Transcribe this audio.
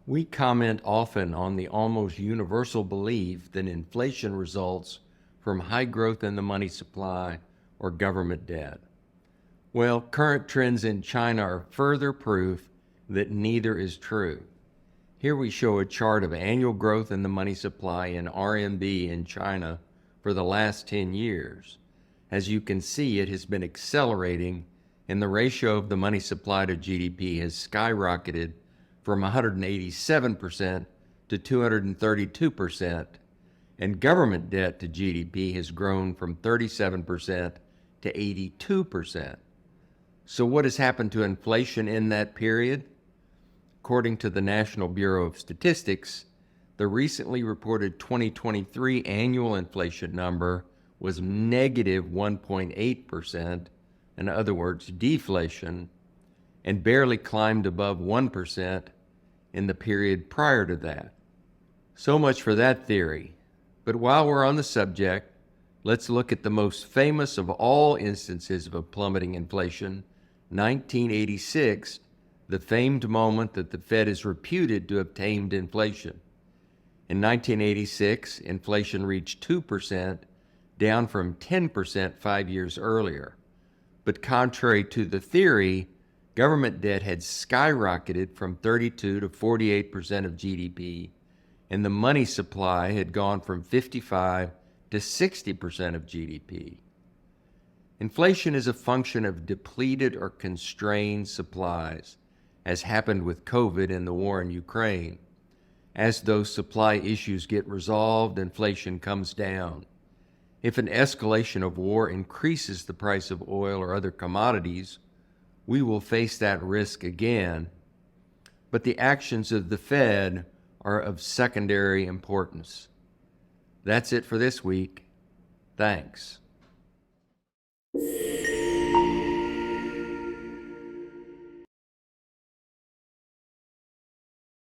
We comment often on the almost universal belief that inflation results from high growth in the money supply or government debt. Well, current trends in China are further proof that neither is true. Here we show a chart of annual growth in the money supply in RMB in China for the last 10 years. As you can see, it has been accelerating, and the ratio of the money supply to GDP has skyrocketed from 187% to 232%, and government debt to GDP has grown from 37% to 82%. So what has happened to inflation in that period? According to the National Bureau of Statistics, the recently reported 2023 annual inflation number was negative 1.8%, in other words, deflation, and barely climbed above 1% in the period prior to that. So much for that theory. But while we're on the subject, let's look at the most famous of all instances of a plummeting inflation, 1986, the famed moment that the Fed is reputed to have tamed inflation. In 1986, inflation reached 2%, down from 10% 5 years earlier. But contrary to the theory, government debt had skyrocketed from 32 to 48% of GDP, and the money supply had gone from 55 to 60% of GDP. Inflation is a function of depleted or constrained supplies, as happened with COVID and the war in Ukraine. As those supply issues get resolved, inflation comes down. If an escalation of war increases the price of oil or other commodities, we will face that risk again. But the actions of the Fed are of secondary importance. That's it for this week. Thanks.